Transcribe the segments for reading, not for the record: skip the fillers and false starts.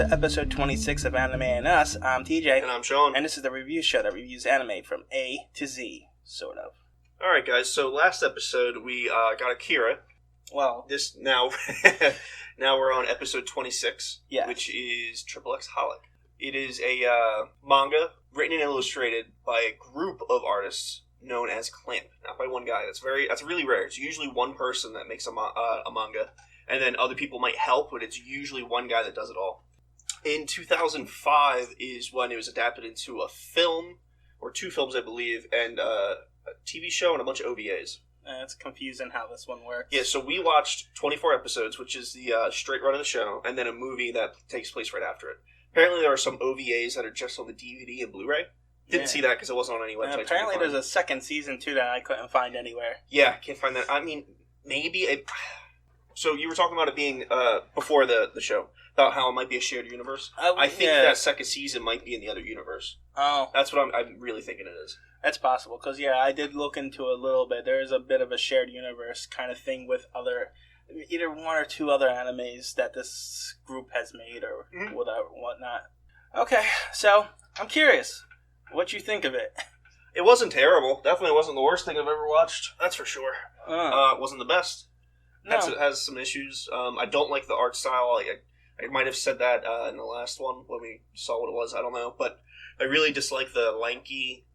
to episode 26 of Anime and Us. I'm TJ. And I'm Sean. And this is the review show that reviews anime from A to Z, sort of. Alright guys, so last episode we got Akira. Well, This now now we're on episode 26, yes. which is XXX Holic. It is a manga written and illustrated by a group of artists known as Clamp, not by one guy. That's really rare. It's usually one person that makes a manga, and then other people might help, but it's usually one guy that does it all. In 2005 is when it was adapted into a film, or two films I believe, and a TV show and a bunch of OVAs. It's confusing how this one works. Yeah, so we watched 24 episodes, which is the straight run of the show, and then a movie that takes place right after it. Apparently there are some OVAs that are just on the DVD and Blu-ray. Didn't see that because it wasn't on any website. Apparently there's a second season too that I couldn't find anywhere. Yeah, can't find that. I mean, maybe... So you were talking about it being, before the show, about how it might be a shared universe. I think that second season might be in the other universe. Oh. That's what I'm really thinking it is. That's possible, because, I did look into it a little bit. There is a bit of a shared universe kind of thing with either one or two other animes that this group has made or whatnot. Okay, so, I'm curious. What you think of it? It wasn't terrible. Definitely wasn't the worst thing I've ever watched. That's for sure. It wasn't the best. No. It has some issues. I don't like the art style. I might have said that in the last one when we saw what it was. I don't know. But I really dislike the lanky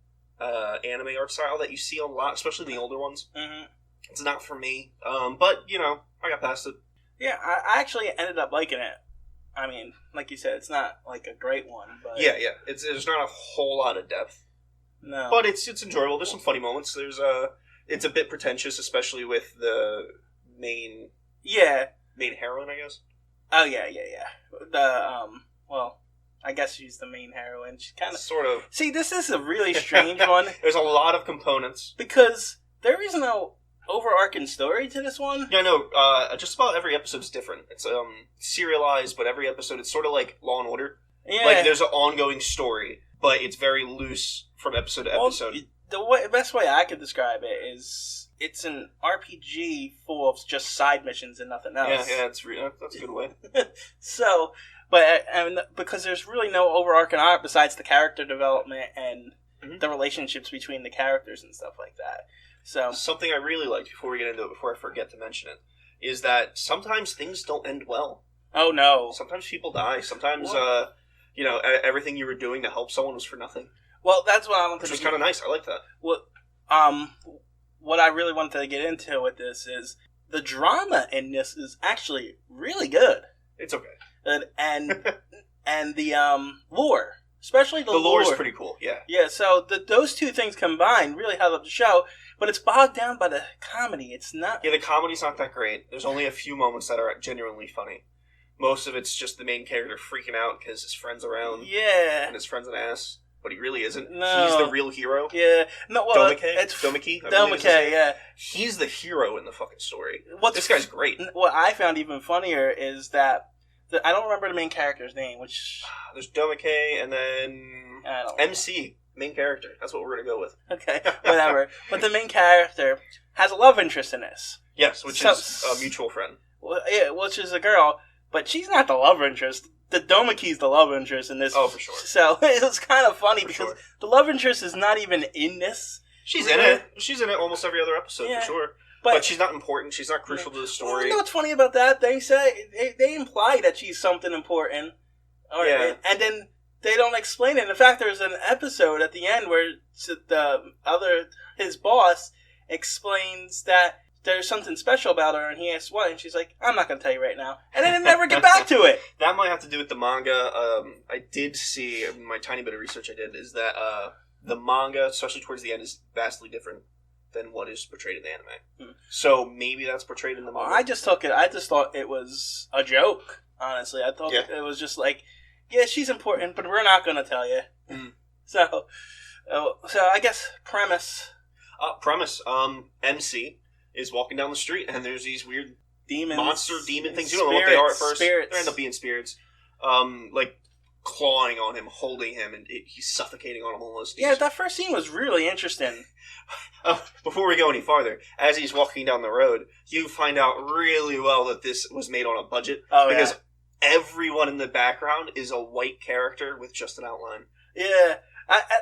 anime art style that you see a lot, especially the older ones. Mm-hmm. It's not for me. But, I got past it. Yeah, I actually ended up liking it. I mean, like you said, it's not like a great one. But Yeah. There's not a whole lot of depth. No. But it's enjoyable. There's some funny moments. It's a bit pretentious, especially with the main heroine, I guess. Oh yeah. Well, I guess she's the main heroine. She kind of sort of. See, this is a really strange one. There's a lot of components because there is no overarching story to this one. Yeah, no. Just about every episode's different. It's serialized, but every episode it's sort of like Law and Order. Yeah. Like there's an ongoing story, but it's very loose from episode to episode. The best way I could describe it is it's an RPG full of just side missions and nothing else. Yeah, that's a good way. So, but because there's really no overarching arc besides the character development and the relationships between the characters and stuff like that. So something I really liked before we get into it, before I forget to mention it, is that sometimes things don't end well. Oh no! Sometimes people die. Sometimes everything you were doing to help someone was for nothing. Well, that's what I wanted to. Which was kind of nice. I like that. What I really wanted to get into with this is the drama in this is actually really good. It's okay. And the lore, especially the lore is pretty cool. Yeah. Yeah. So those two things combined really held up the show, but it's bogged down by the comedy. It's not. Yeah, the comedy's not that great. There's only a few moments that are genuinely funny. Most of it's just the main character freaking out because his friend's around. Yeah. And his friend's an ass. But he really isn't. No. He's the real hero. Yeah. No, well, Domiki? Domiki, yeah. He's the hero in the fucking story. This guy's great. What I found even funnier is that I don't remember the main character's name, which... There's Domiki and then... MC, main character. That's what we're going to go with. Okay, whatever. But the main character has a love interest in this. Yes, which is a mutual friend. Well, yeah, which is a girl, but she's not the love interest. The Domiki's the love interest in this. Oh, for sure. So it was kind of funny because the love interest is not even in this. She's in it. She's in it almost every other episode, for sure. But she's not important. She's not crucial to the story. Well, you know what's funny about that? They say they imply that she's something important, and then they don't explain it. In fact, there's an episode at the end where his boss explains that there's something special about her, and he asks what, and she's like, I'm not going to tell you right now. And then they never get back to it. That might have to do with the manga. I did see, my tiny bit of research I did, is that the manga, especially towards the end, is vastly different than what is portrayed in the anime. So maybe that's portrayed in the manga. I just thought it was a joke, honestly. I thought it was just like, yeah, she's important, but we're not going to tell you. So I guess premise. MC is walking down the street, and there's these weird demon things. You don't know what they are at first. Spirits. They end up being spirits. Like clawing on him, holding him, and he's suffocating on him almost. Yeah, that first scene was really interesting. Before we go any farther, as he's walking down the road, you find out really well that this was made on a budget. Oh, because everyone in the background is a white character with just an outline. Yeah.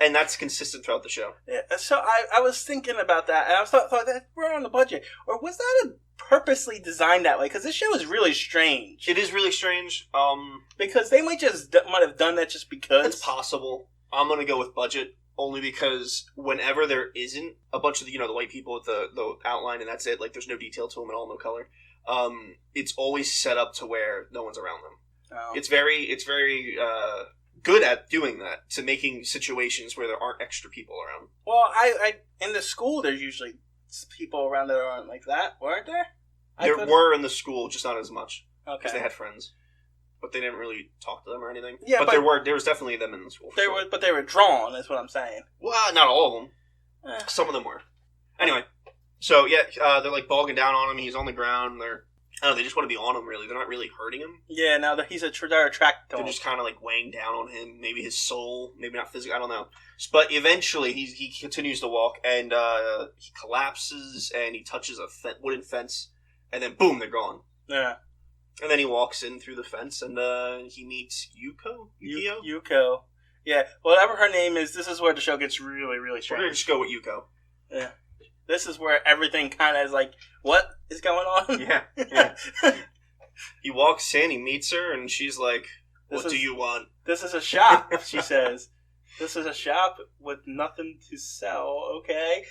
And that's consistent throughout the show. Yeah, so I was thinking about that, and I thought that we're on the budget. Or was that purposely designed that way? Because this show is really strange. It is really strange. Because they might have done that just because. It's possible. I'm going to go with budget, only because whenever there isn't a bunch of the white people with the outline and that's it, like there's no detail to them at all, no color, it's always set up to where no one's around them. Oh. It's very good at doing that, to making situations where there aren't extra people around. Well, I in the school there's usually people around that aren't like that, weren't there? There were in the school, just not as much. Okay. Because they had friends. But they didn't really talk to them or anything. Yeah, but there was definitely them in the school. But they were drawn, is what I'm saying. Well, not all of them. Some of them were. Anyway, so yeah, they're like bogging down on him. He's on the ground. They just want to be on him, really. They're not really hurting him. Yeah, now that they're attracted to him. They're just kind of like weighing down on him. Maybe his soul, maybe not physically, I don't know. But eventually, he continues to walk, and he collapses, and he touches a wooden fence, and then boom, they're gone. Yeah. And then he walks in through the fence, and he meets Yuko? Yuko. Yeah, whatever her name is, this is where the show gets really, really strange. We're going to just go with Yuko. Yeah. This is where everything kind of is like, what is going on? Yeah. He walks in, he meets her, and she's like, what do you want? This is a shop, she says. This is a shop with nothing to sell, okay?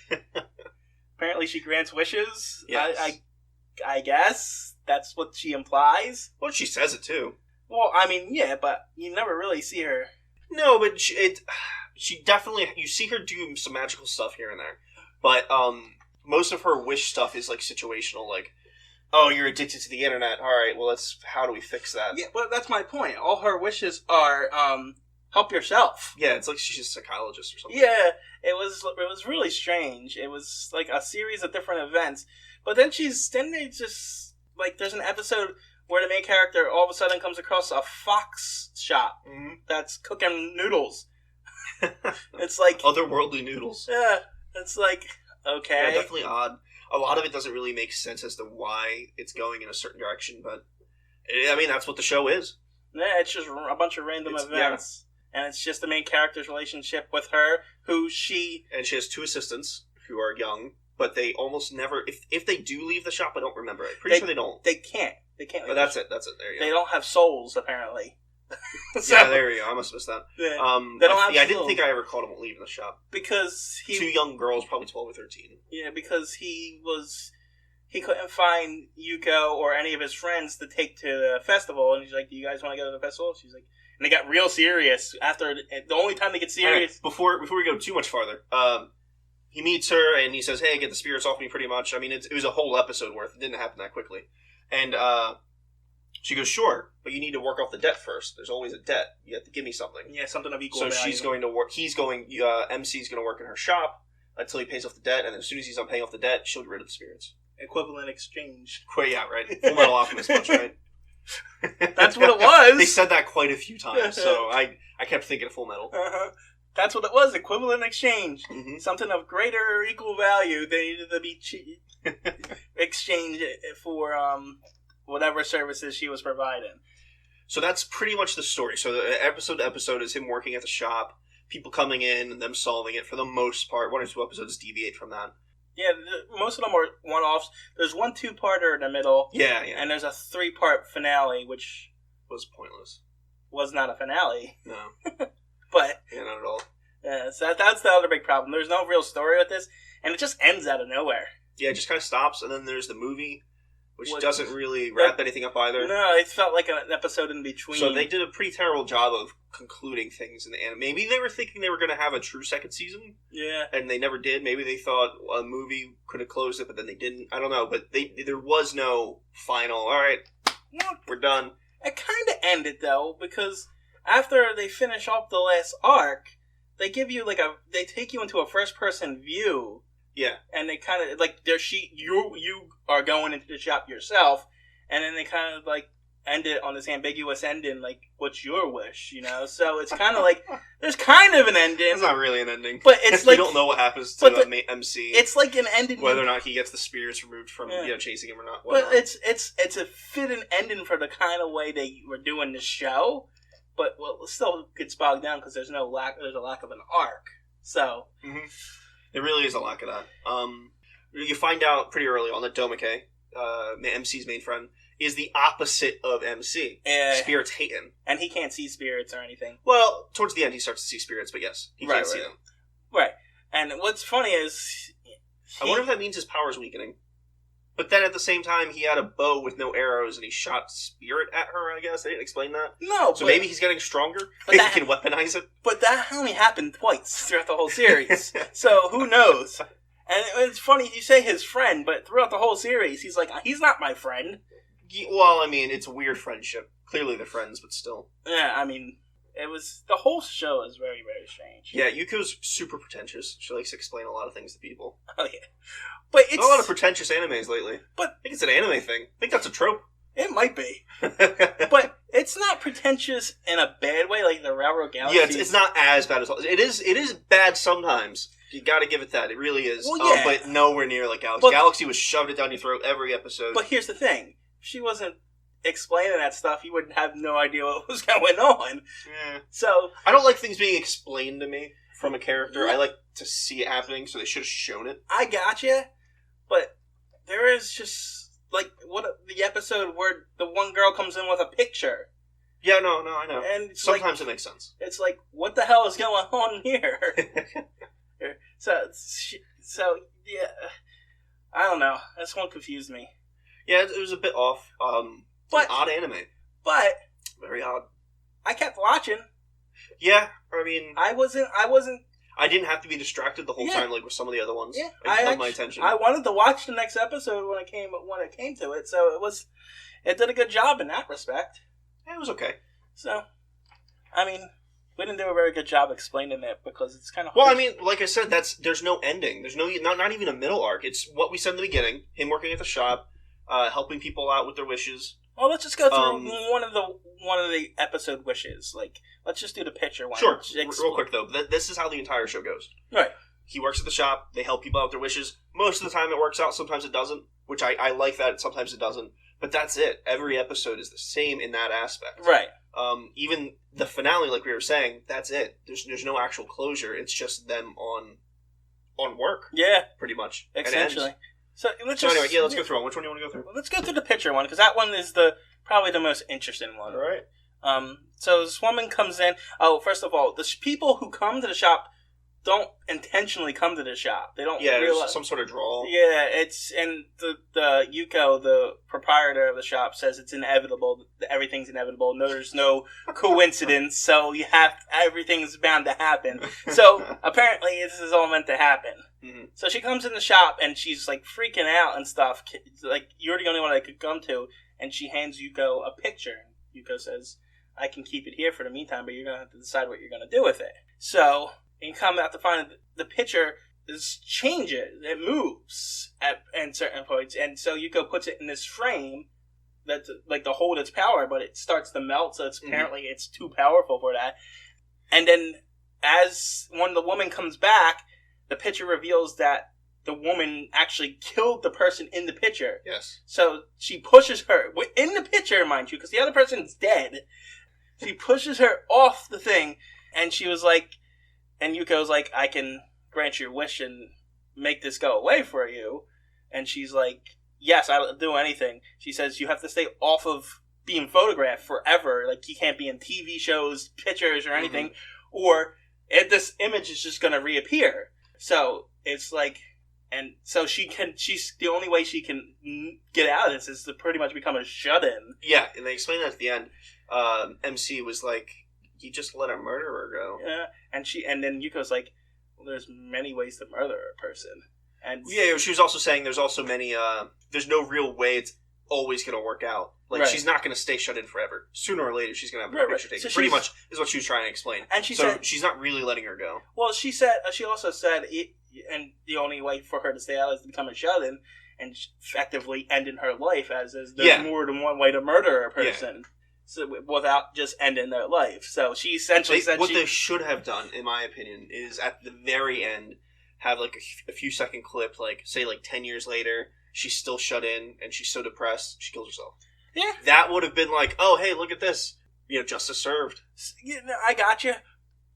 Apparently she grants wishes. Yes. I guess that's what she implies. Well, she says it too. Well, I mean, yeah, but you never really see her. No, but she definitely, you see her do some magical stuff here and there. But most of her wish stuff is like situational, like, oh, you're addicted to the internet. All right, well, how do we fix that? Yeah, well, that's my point. All her wishes are help yourself. Yeah, it's like she's a psychologist or something. Yeah, it was really strange. It was like a series of different events. But then they just, like, there's an episode where the main character all of a sudden comes across a fox shop that's cooking noodles. It's like... otherworldly noodles. Yeah, it's like, okay. Yeah, definitely odd. A lot of it doesn't really make sense as to why it's going in a certain direction, but, I mean, that's what the show is. Yeah, it's just a bunch of random events. Yeah. And it's just the main character's relationship with her, and she has 2 assistants who are young, but they almost never, if they do leave the shop, I don't remember it. Pretty sure they don't. They can't. But that's it. There you go. They don't have souls, apparently. So, yeah, there you go. I must have missed that. Yeah, they don't have souls. I didn't think I ever caught him leaving the shop. Because 2 young girls, probably 12 or 13. Yeah, because he couldn't find Yuko or any of his friends to take to the festival, and he's like, do you guys want to go to the festival? She's like, and they got real serious after, the only time they get serious. Right, before we go too much farther, he meets her, and he says, hey, get the spirits off me, pretty much. I mean, it was a whole episode worth. It didn't happen that quickly. And she goes, sure, but you need to work off the debt first. There's always a debt. You have to give me something. Yeah, something of equal value. So she's going to work. MC's going to work in her shop until he pays off the debt, and as soon as he's done paying off the debt, she'll get rid of the spirits. Equivalent exchange. Yeah, right. Full Metal Alchemist much, right? That's what it was. They said that quite a few times, so I kept thinking of Full Metal. Uh-huh. That's what it was, equivalent exchange. Mm-hmm. Something of greater or equal value, they needed to be exchanged for whatever services she was providing. So that's pretty much the story. So the episode to episode is him working at the shop, people coming in and them solving it for the most part. 1 or 2 episodes deviate from that. Yeah, most of them are one-offs. There's 1 2-parter in the middle. Yeah. And there's a 3-part finale, which was pointless. Was not a finale. No. But yeah, not at all. Yeah, so that's the other big problem. There's no real story with this, and it just ends out of nowhere. Yeah, it just kind of stops, and then there's the movie, which doesn't really wrap anything up either. No, it felt like an episode in between. So they did a pretty terrible job of concluding things in the anime. Maybe they were thinking they were going to have a true second season. Yeah. And they never did. Maybe they thought a movie could have closed it, but then they didn't. I don't know, but there was no final, all right, we're done. It kind of ended, though, because after they finish off the last arc, they give you they take you into a first-person view. Yeah. And they kind of, like, you are going into the shop yourself, and then they kind of, like, end it on this ambiguous ending, like, what's your wish, you know? So it's kind of like, there's kind of an ending. It's not really an ending. But it's like... We don't know what happens to MC. It's like an ending... Whether or not he gets the spirits removed from, chasing him or not. But it's a fitting ending for the kind of way they were doing the show. But, well, it still gets bogged down because there's a lack of an arc. So... Mm-hmm. There really is a lack of that. You find out pretty early on that Domike, MC's main friend, is the opposite of MC. Spirits hate him. And he can't see spirits or anything. Well, towards the end he starts to see spirits, but yes, he can't see them. Right. And what's funny is... I wonder if that means his power's weakening. But then at the same time, he had a bow with no arrows and he shot spirit at her, I guess. They didn't explain that. No, so maybe he's getting stronger? He can weaponize it? But that only happened twice throughout the whole series. So who knows? And it's funny, you say his friend, but throughout the whole series, he's like, he's not my friend. Well, I mean, it's a weird friendship. Clearly they're friends, but still. Yeah, I mean, the whole show is very, very strange. Yeah, Yuko's super pretentious. She likes to explain a lot of things to people. Oh, yeah. But it's... a lot of pretentious animes lately. But I think it's an anime thing. I think that's a trope. It might be. But it's not pretentious in a bad way, like the Railroad Galaxy. Yeah, it's not as bad as... It is bad sometimes. You gotta give it that. It really is. Well, yeah. But nowhere near like Galaxy. Galaxy was shoved it down your throat every episode. But here's the thing. If she wasn't explaining that stuff, you would have no idea what was going on. Yeah. So... I don't like things being explained to me from a character. I like to see it happening, so they should have shown it. I gotcha. But there is just... like, the episode where the one girl comes in with a picture. Yeah, no, I know. And sometimes it makes sense. It's like, what the hell is going on here? So yeah, I don't know. This one confused me. Yeah, it was a bit off. But odd anime. But very odd. I kept watching. Yeah, I mean, I wasn't. I didn't have to be distracted the whole time like with some of the other ones. Yeah, it held my attention. I wanted to watch the next episode when it came to it. So it did a good job in that respect. Yeah, it was okay. So, I mean, we didn't do a very good job explaining it because it's kind of hard. Well, I mean, like I said, there's no ending. There's not even a middle arc. It's what we said in the beginning: him working at the shop, helping people out with their wishes. Well, let's just go through one of the episode wishes. Like, let's just do the picture one. Sure. Real quick though, this is how the entire show goes. Right. He works at the shop. They help people out with their wishes. Most of the time, it works out. Sometimes it doesn't, which I like that. Sometimes it doesn't. But that's it. Every episode is the same in that aspect. Right. Even the finale, like we were saying, that's it. There's no actual closure. It's just them on work. Yeah. Pretty much. Essentially. So let's go through one. Which one do you want to go through? Let's go through the picture one, because that one is probably the most interesting one. All right. So this woman comes in. Oh, first of all, the people who come to the shop don't intentionally come to the shop. They don't realize... there's some sort of draw. Yeah, and the Yuko, the proprietor of the shop, says it's inevitable. Everything's inevitable. No, there's no coincidence, so everything's bound to happen. So apparently this is all meant to happen. Mm-hmm. So she comes in the shop and she's like freaking out and stuff. Like, you're the only one I could come to. And she hands Yuko a picture. Yuko says, I can keep it here for the meantime, but you're going to have to decide what you're going to do with it. So... and you come out to find the picture changes. It moves at certain points. And so Yuko puts it in this frame that's like to hold its power, but it starts to melt. So apparently it's too powerful for that. And then when the woman comes back, the picture reveals that the woman actually killed the person in the picture. Yes. So she pushes her, in the picture, mind you, because the other person's dead. She pushes her off the thing, and she was like, and Yuko's like, I can grant your wish and make this go away for you. And she's like, yes, I'll do anything. She says, you have to stay off of being photographed forever. Like, you can't be in TV shows, pictures, or anything. Or this image is just going to reappear. So it's like, and so she's the only way she can get out of this is to pretty much become a shut-in. Yeah, and they explain that at the end. MC was like, you just let a murderer go. Yeah, and then Yuko's like, well, there's many ways to murder a person. And yeah, she was also saying there's also many, there's no real way it's always going to work out. Like, she's not going to stay shut in forever. Sooner or later, she's going to have a picture taken. So pretty much is what she was trying to explain. And she said, she's not really letting her go. Well, she also said, and the only way for her to stay out is to become a shut-in. and effectively ending her life there's more than one way to murder a person. Yeah. So, without just ending their life. So she essentially said they should have done, in my opinion, is at the very end have like a few second clip, like say like 10 years later, she's still shut in and she's so depressed she kills herself. Yeah, that would have been like, oh hey, look at this, justice served. You know, I got you,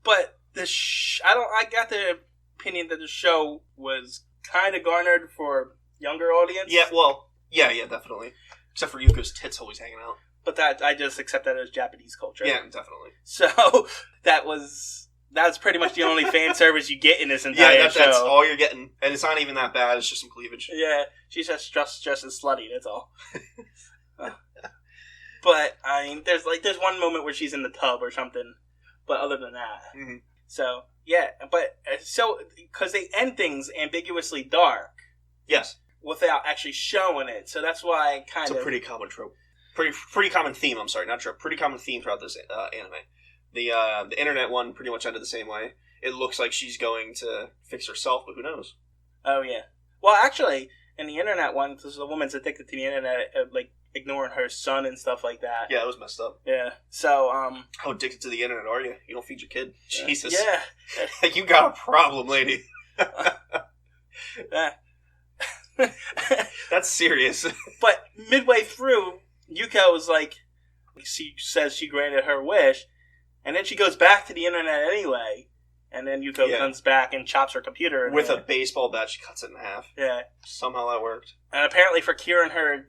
but I got the opinion that the show was kind of garnered for younger audience. Yeah, well, yeah, definitely. Except for Yuko's tits always hanging out. But that I just accept that as Japanese culture. Yeah, definitely. So that's pretty much the only fan service you get in this entire show. That's all you're getting, and it's not even that bad. It's just some cleavage. Yeah, she's just as slutty. That's all. But I mean, there's one moment where she's in the tub or something. But other than that, So yeah, but because they end things ambiguously dark. Yes. Without actually showing it, so that's why it's a pretty common trope. Pretty common theme. I'm sorry, not trope. Pretty common theme throughout this anime. The internet one pretty much ended the same way. It looks like she's going to fix herself, but who knows? Oh yeah. Well, actually, in the internet one, the woman's addicted to the internet, like ignoring her son and stuff like that. Yeah, it was messed up. Yeah. So how addicted to the internet are you? You don't feed your kid? Jesus. Yeah. You got a problem, lady. That's serious. But midway through, Yuko was like, she says she granted her wish, and then she goes back to the internet anyway, and then Yuko comes back and chops her computer. With a baseball bat, she cuts it in half. Yeah. Somehow that worked. And apparently for curing an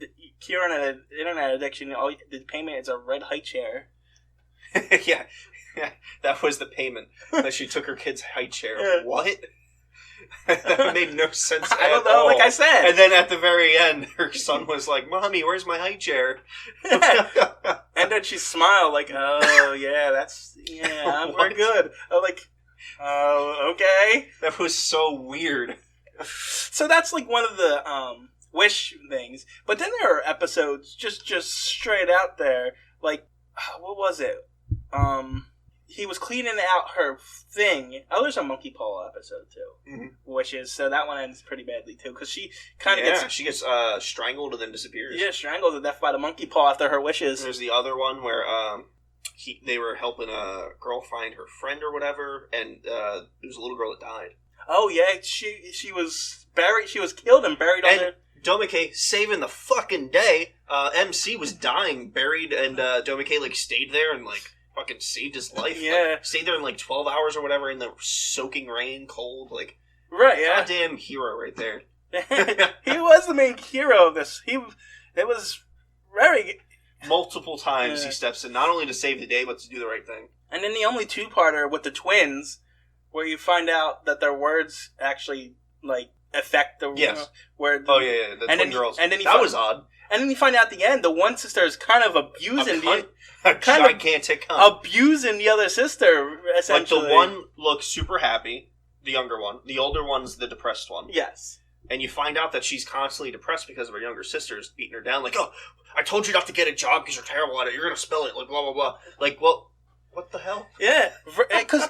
internet addiction, the payment is a red high chair. Yeah. That was the payment. That she took her kid's high chair. Yeah. What? That made no sense I don't know, like I said. And then at the very end, her son was like, Mommy, where's my high chair? And then she smiled like, oh, yeah, we're good. I'm like, oh, okay. That was so weird. So that's like one of the wish things. But then there are episodes just straight out there. Like, what was it? He was cleaning out her thing. Oh, there's a monkey paw episode too, wishes. So that one ends pretty badly too, because she kind of gets strangled and then disappears. Yeah, strangled to death by the monkey paw after her wishes. There's the other one where they were helping a girl find her friend or whatever, and there was a little girl that died. Oh yeah, she was buried. She was killed and buried under. Domike saving the fucking day. MC was dying, buried, and Domike like stayed there and like fucking saved his life. Yeah. Like, stayed there in like 12 hours or whatever in the soaking rain, cold, like. Right, yeah. Goddamn hero right there. He was the main hero of this. It was very. Multiple times he steps in, not only to save the day, but to do the right thing. And then the only two-parter with the twins, where you find out that their words actually, like, affect the... Yes. Where the twin girls. And then that was odd. And then you find out at the end, the one sister is kind of abusing gigantic cunt. Abusing the other sister, essentially. Like, the one looks super happy, the younger one. The older one's the depressed one. Yes. And you find out that she's constantly depressed because of her younger sisters beating her down. Like, oh, I told you not to get a job because you're terrible at it. You're going to spell it. Like, blah, blah, blah. Like, well, what the hell? Yeah. Because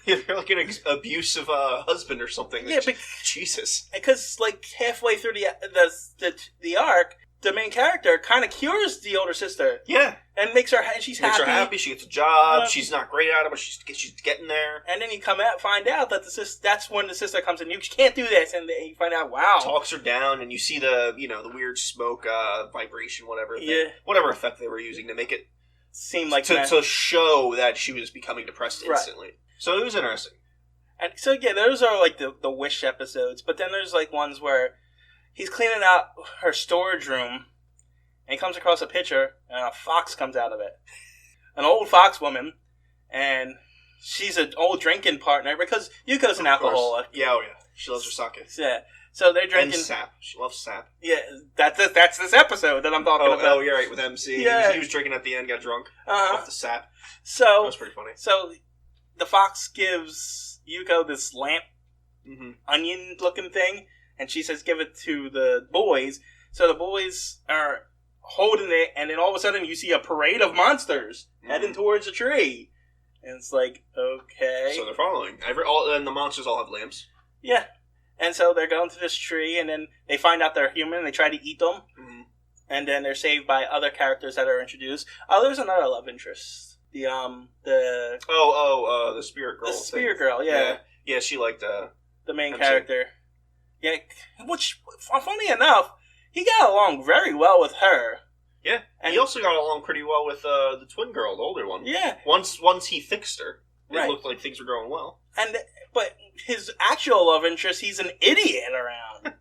you're like an abusive husband or something. Yeah, but... Jesus. Because, like, halfway through the arc, the main character kind of cures the older sister. Yeah. And makes her happy. Makes her happy. She gets a job. She's not great at it, but she's getting there. And then you find out that that's when the sister comes in. You can't do this, and you find out, wow. Talks her down, and you see the weird smoke, vibration, whatever. Yeah. Whatever effect they were using to make it seem like to show that she was becoming depressed instantly. Right. So it was interesting. And so yeah, those are like the Wish episodes. But then there's like ones where he's cleaning out her storage room. And he comes across a picture, and a fox comes out of it. An old fox woman, and she's an old drinking partner, because Yuko's an alcoholic. Yeah, oh yeah. She loves her sake. Yeah. So they're drinking... And sap. She loves sap. Yeah, that's this episode that I'm talking about. Oh, you're right, with MC. Yeah. He was drinking at the end, got drunk. Off the sap. So... That was pretty funny. So, the fox gives Yuko this lamp, onion-looking thing, and she says give it to the boys. So the boys are... holding it, and then all of a sudden you see a parade of monsters heading towards a tree, and it's like, okay. So they're following. And the monsters all have lamps. Yeah, And so they're going to this tree, and then they find out they're human, and they try to eat them. Mm-hmm. And then they're saved by other characters that are introduced. Oh, there's another love interest. The spirit girl. The spirit girl, yeah. Yeah, she liked the main character. Yeah, which, funny enough, he got along very well with her. Yeah, and he also got along pretty well with the twin girl, the older one. Yeah. Once he fixed her, it looked like things were going well. But his actual love interest, he's an idiot around.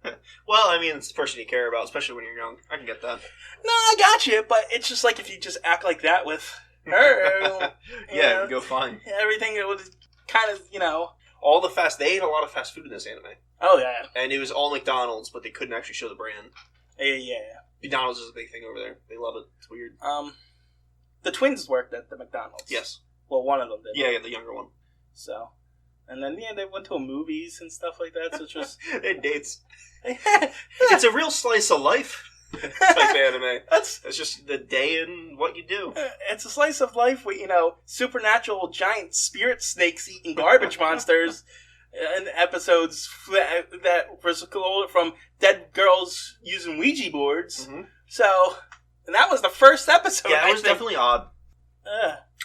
Well, I mean, it's the person you care about, especially when you're young. I can get that. No, I got you, but it's just like if you just act like that with her. Yeah, go fine. Everything was kind of, They ate a lot of fast food in this anime. Oh, yeah. And it was all McDonald's, but they couldn't actually show the brand. Yeah. McDonald's is a big thing over there. They love it. It's weird. The twins worked at the McDonald's. Yes. Well, one of them did. Yeah, the younger one. So, and then they went to movies and stuff like that. So it's just they had dates. It's a real slice of life type anime. That's just the day and what you do. It's a slice of life with supernatural giant spirit snakes eating garbage monsters. In episodes that was from dead girls using Ouija boards. Mm-hmm. So, and that was the first episode. Yeah, it was definitely odd.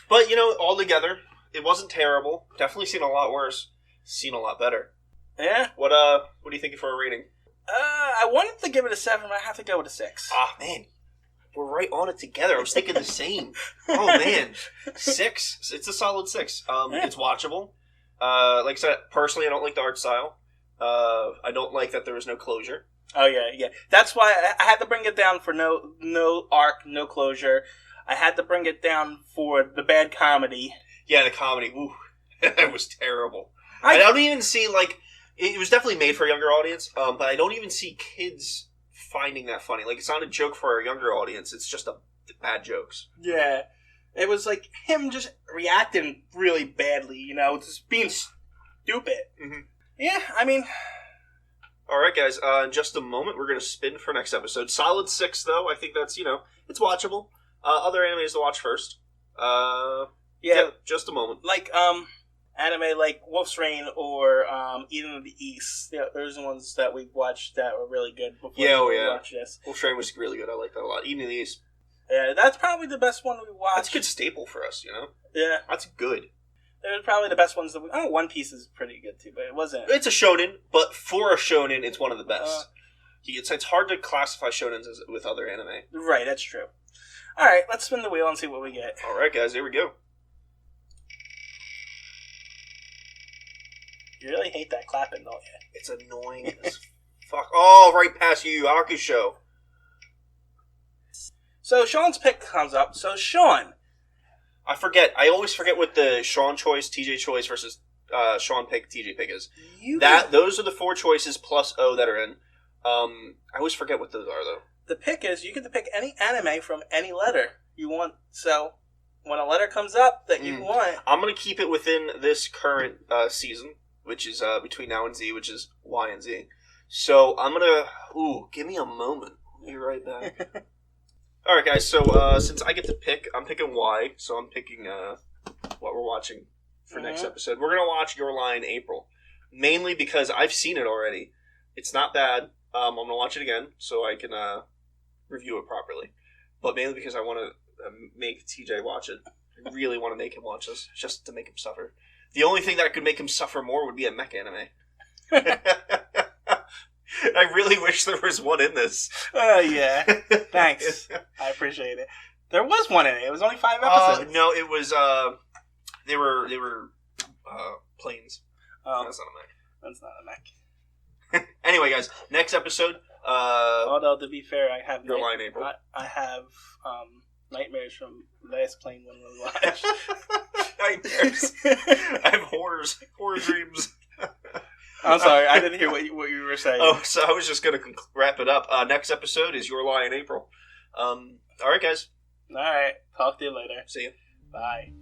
But, all together, it wasn't terrible. Definitely seen a lot worse. Seen a lot better. Yeah. What are you thinking for a rating? I wanted to give it a 7, but I have to go with a 6. Ah, man. We're right on it together. I was thinking the same. Oh, man. 6. It's a solid 6. It's watchable. Like I said, personally, I don't like the art style. I don't like that there was no closure. Oh, yeah. That's why I had to bring it down for no arc, no closure. I had to bring it down for the bad comedy. Yeah, the comedy. Ooh, that was terrible. I don't even see, it was definitely made for a younger audience, but I don't even see kids finding that funny. Like, it's not a joke for a younger audience. It's just bad jokes. Yeah. It was like him just reacting really badly, just being stupid. Mm-hmm. Yeah, I mean... Alright, guys, in just a moment, we're going to spin for next episode. Solid 6, though. I think that's, it's watchable. Other animes to watch first. Yeah, just a moment. Like, anime like Wolf's Rain or Eden of the East. Yeah, those are the ones that we watched that were really good before we watched this. Wolf's Rain was really good. I like that a lot. Eden of the East. Yeah, that's probably the best one we watched. That's a good staple for us, Yeah. That's good. They're probably the best ones that we... Oh, One Piece is pretty good, too, but it wasn't... It's a shonen, but for a shonen, it's one of the best. It's hard to classify shonens with other anime. Right, that's true. Alright, let's spin the wheel and see what we get. Alright, guys, here we go. You really hate that clapping, don't you? It's annoying as fuck. Oh, right past Yu Yu Hakusho. So Sean's pick comes up. So Sean, I always forget what the Sean choice, TJ choice versus Sean pick, TJ pick is. Those are the 4 choices plus O that are in. I always forget what those are though. The pick is you get to pick any anime from any letter you want. So when a letter comes up that you want, I'm gonna keep it within this current season, which is between now and Z, which is Y and Z. So I'm gonna. Give me a moment. I'll be right back. Alright, guys, so since I get to pick, I'm picking Y, so I'm picking what we're watching for next episode. We're going to watch Your Lie in April, mainly because I've seen it already. It's not bad. I'm going to watch it again so I can review it properly. But mainly because I want to make TJ watch it. I really want to make him watch this, just to make him suffer. The only thing that could make him suffer more would be a mech anime. I really wish there was one in this. Yeah. Thanks. I appreciate it. There was one in it. It was only 5 episodes. No, it was, they were planes. Oh. That's not a mech. That's not a mech. Anyway, guys, next episode, although, to be fair, I have... Your Lie in April. I have, nightmares from last plane when we watched. Nightmares. I have horror dreams. I'm sorry, I didn't hear what you were saying. Oh, so I was just going to wrap it up. Next episode is Your Lie in April. All right, guys. All right. Talk to you later. See you. Bye.